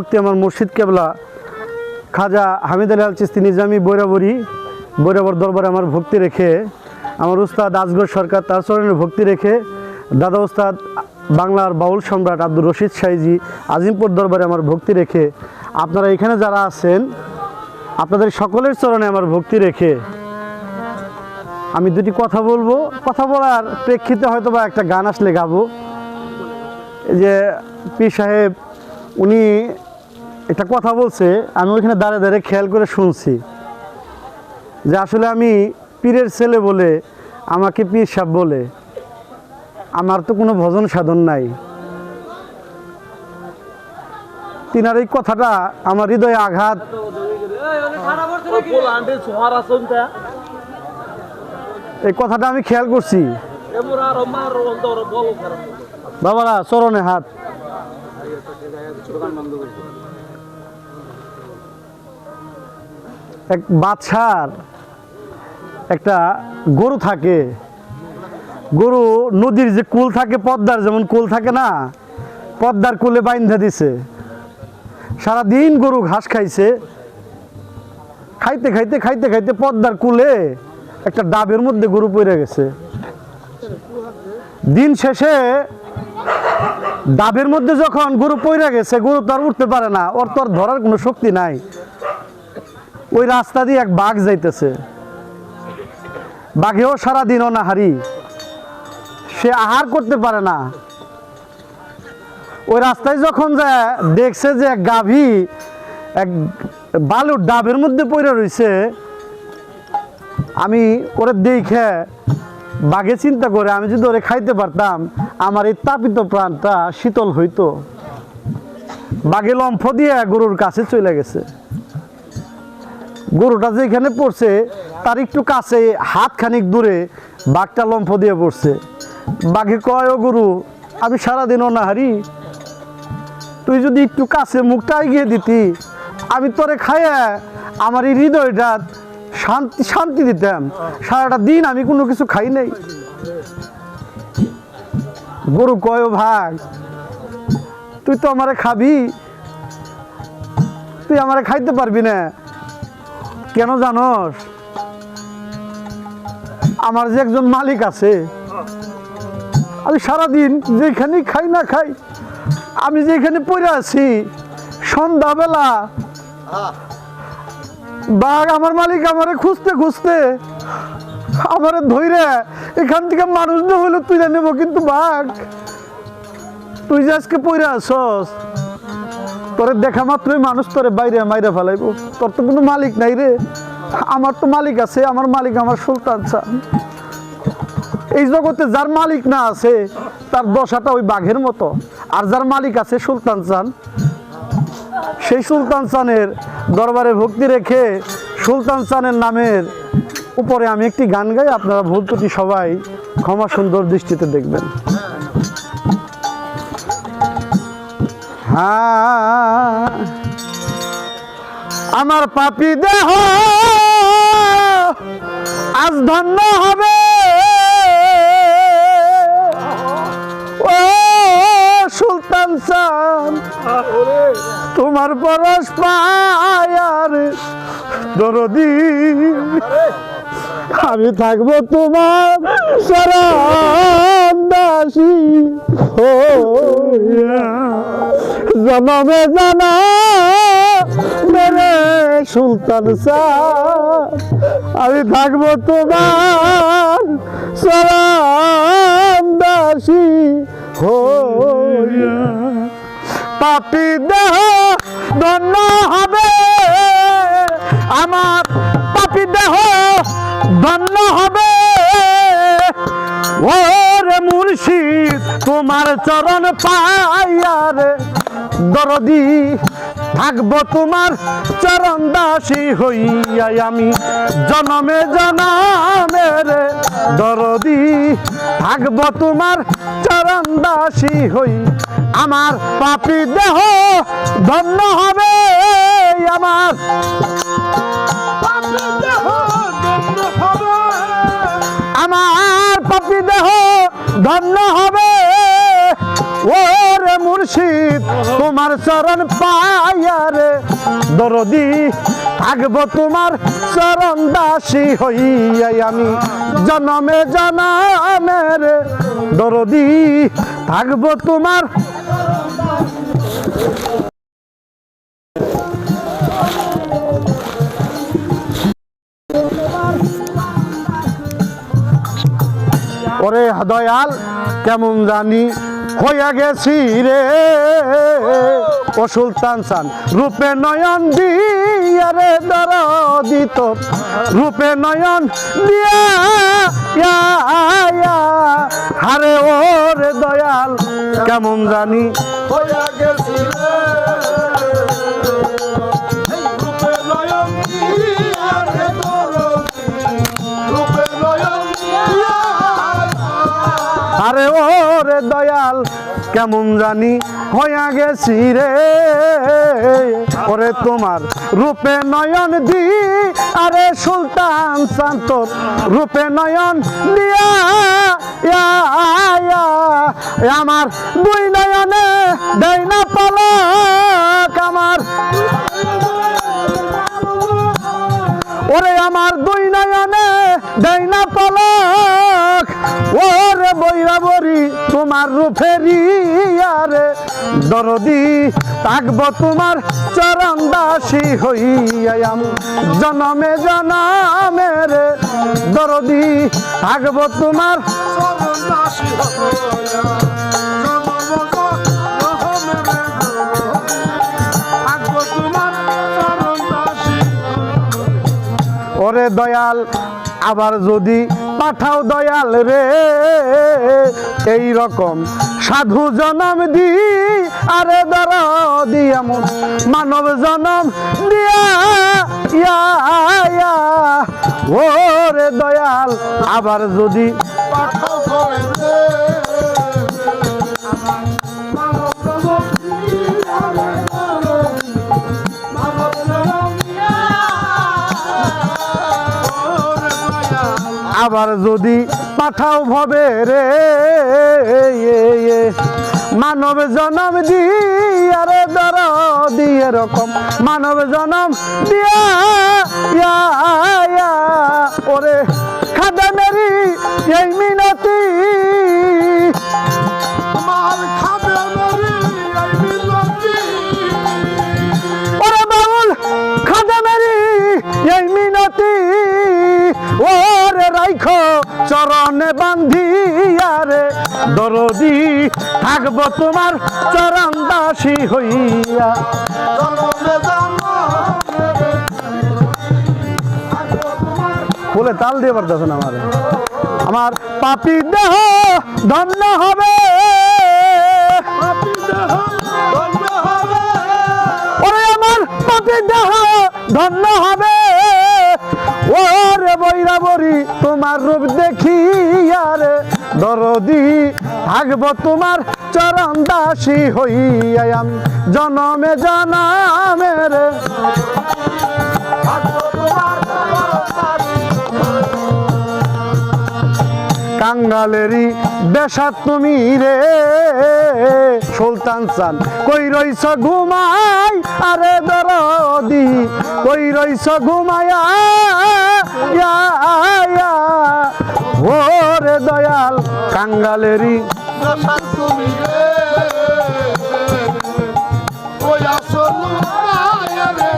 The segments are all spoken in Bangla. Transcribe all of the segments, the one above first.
ভক্তি আমার মুর্শিদ কেবলা খাজা হামিদ আলী আল চিস্তি নিজামি বরাবর দরবারে আমার ভক্তি রেখে, আমার উস্তাদ আজগর সরকার তার চরণে ভক্তি রেখে, দাদা উস্তাদ বাংলার বাউল সম্রাট আব্দুর রশিদ সাইজি আজিমপুর দরবারে আমার ভক্তি রেখে, আপনারা এখানে যারা আছেন আপনাদের সকলের চরণে আমার ভক্তি রেখে আমি দুটি কথা বলবো। কথা বলার প্রেক্ষিতে হয়তো বা একটা গান আসলে গাবো। এই যে পীর সাহেব উনি একটা কথা বলছে, আমি ওইখানে দাঁড়িয়ে দাঁড়িয়ে খেয়াল করে শুনছি যে আসলে আমি পীরের ছেলে বলে আমাকে পীর সাহেব বলে, আমার তো কোনো ভজন সাধন নাই। তিনার এই কথাটা আমার হৃদয়ে আঘাত। এই কথাটা আমি খেয়াল করছি। বাবারা চরণে হাত। এক বাদশার একটা গরু থাকে, গরু নদীর যে কুল থাকে, পদ্মার যেমন কুল থাকে না, পদ্মার কুলে বাইন্ধা দিছে। সারাদিন গরু ঘাস খাইছে, খাইতে খাইতে খাইতে খাইতে পদ্মার কুলে একটা ডাবের মধ্যে গরু পড়ে গেছে। দিন শেষে ডাবের মধ্যে যখন গরু পড়ে গেছে, গরু তো আর উঠতে পারে না, ওর তো আর ধরার কোনো শক্তি নাই। ওই রাস্তা দিয়ে এক বাঘ যাইতেছে, বাঘেও সারাদিন অনাহারি, সে আহার করতে পারে না। ওই রাস্তায় যখন যায় দেখছে যে এক গাভী এক বালুর ডাবের মধ্যে পড়ে রয়েছে, আমি ওরে দেখে বাঘে চিন্তা করে আমি যদি ওরে খাইতে পারতাম আমার এই তাপিত প্রাণটা শীতল হইতো। বাঘে লম্ফ দিয়ে গরুর কাছে চলে গেছে। গরুটা যেখানে পড়ছে তার একটু কাছে হাত খানিক দূরে বাঘটা লম্ফ দিয়ে পড়ছে। বাঘে কয়, ও গরু, আমি সারাদিন অনাহারি, তুই যদি একটু কাছে মুখটা এগিয়ে দিতি আমি তোরে খাইয়া আমার এই হৃদয়টা শান্তি দিতাম। সারাটা দিন আমি কোনো কিছু খাই নাই। গরু কয়, ও ভাগ, তুই তো আমারে খাবি, তুই আমারে খাইতে পারবি না কেন জানস? আমার যে একজন মালিক আছে, আমি সারাদিন যেখানে খাই না খাই, আমি যেখানে পড়ে আছি, সন্ধ্যাবেলা বাঘ আমার মালিক আমারে খুঁজতে খুঁজতে আমারে ধইরে এখান থেকে মানুষ না হইলে তুলে নেব, কিন্তু বাঘ তুই যে আজকে পড়ে আসস, তোরে দেখা মাত্রই মানুষ তোরে বাইরে মাইরে ফেলাইব। তোর তো কোনো মালিক নাই রে, আমার তো মালিক আছে। আমার মালিক আমার সুলতান চান। এই জগতে যার মালিক না আছে তার দশাটা ওই বাঘের মতো, আর যার মালিক আছে সুলতান চান, সেই সুলতান চানের দরবারে ভক্তি রেখে সুলতান চানের নামের উপরে আমি একটি গান গাই। আপনারা ভুল ত্রুটি সবাই ক্ষমা সুন্দর দৃষ্টিতে দেখবেন। হ্যাঁ, আমার পাপী দেহ আজ ধন্য হবে, ও সুলতান চান তোমার পরশ পায়ার দরদি, আমি থাকবো তোমার শরণ দাসী জনমে জানা মেরে সুলতান চান, আমি থাকবো তোমার শরণ দাসী হইয়া। পাপী দেহ ধন্য হবে, আমার পাপী দেহ ধন্য হবে, ওরে মুর্শিদ তোমার চরণ পাইয়ার দরদি, থাকবো তোমার চরণ দাসী হইয়া আমি জনমে জনমের দরদি, থাকবো তোমার চরণ দাসী হই। আমার পাপী দেহ ধন্য হবে, আমার পাপী দেহ ধন্য হবে, আমার পাপী দেহ ধন্য হবে, ওরে মুর্শিদ তোমার চরণ পাইয়া রে দরদি থাকবো তোমার চরণ দাসী হইয়াই আমি জনমে জনমে রে দরদি থাকবো তোমার ওরে দয়াল কেমন জানি হইয়া গেছি রে ও সুলতান চান রূপে নয়ন দিয়া রে দরদিত রূপে নয়ন দিয়া হারে ওরে দয়াল কেমন জানি হইয়া গেছি রে রূপে নয়ন দিয়া রে রূপে নয়ন আরে ওরে দয়াল কেমন জানি হইয়া গেছি রে ওরে তোমার রূপে নয়ন দি আরে সুলতান শান্তর রূপে নয়ন দিয়া আমার দুই নয়নে দেয় না পালক আমার ওরে আমার দুই নয়নে দেয় না পালক ওরে বৈরাবরি তোমার রূপেরি আরে দরদি থাকবো তোমার চরণ দাসী হইয়া জনমে জনমে রে দরদি থাকবো তোমার চরণ দাসী ওরে দয়াল আবার যদি পাঠাও দয়াল রে এই রকম সাধু জনম দি আরে দরদি এমন মানব জনম দিয়া ওরে দয়াল আবার যদি পাঠাও আবার যদি পাঠাও ভবে রে মানব জনম দিয়া রে দরদি এরকম মানব জনম দিয়া ওরে খাদা মেরি এই মিনতি ওরে বাউল খাদা মেরি এই মিনতি ওরে রাইখো চরণে বান্ধিয়া রে দরদি থাকবো তোমার চরণ দাসী হইয়া বলে তাল দিয়ে পারতেছে না আমার পাপি দেহ ধন্য হবে ওরে আমার পাপি দেহ ধন্য হবে ওরে বৈরাবরি তোমার রূপ দেখিয়া রে দরদি থাকবো তোমার চরণ দাসী হইয়া আমি জনমে জনমে রে কাঙ্গালেরই বেশা তুমি রে সুলতান চান কই রইছ ঘুমাই আরে দরদি কই রইছ ঘুমায়া ওরে দয়াল কাঙ্গালেরই বেশা তুমি রে কই আসলু রে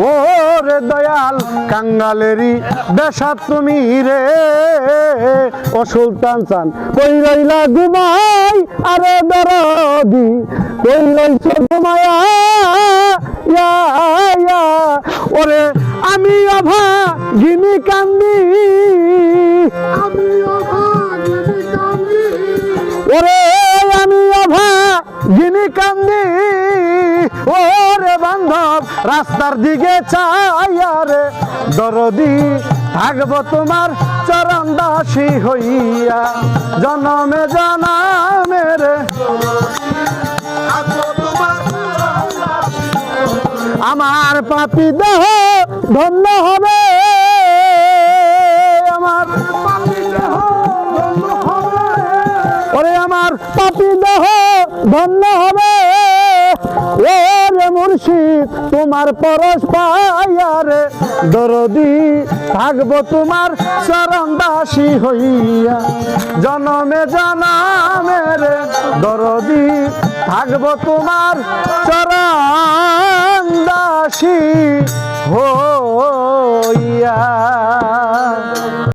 ওরে দয়াল কাঙ্গালেরই বেশা তুমি রে ও সুলতান চান কই রইলা ঘুমাই আরে দরদি কই রইছ ঘুমায়া ওরে আমি অভা গিনি কান্দি ওরে আমি অভা গিনি কান্দি ওরে বান্ধব রাস্তার দিকে চাইয়া রে দরদি থাকবো তোমার চরণ দাসী হইয়া জনমে জনমে রে আমার পাপি দেহ ধন্য হবে আমার পাপি দেহ ধন্য হবে পাপি দেহ ধন্য হবে ওরে মুর্শিদ তোমার পরশ পাইয়ারে দরদি থাকবো তোমার চরণবাসী হইয়া জনমে জনমের দরদি থাকবো তোমার চরণবাসী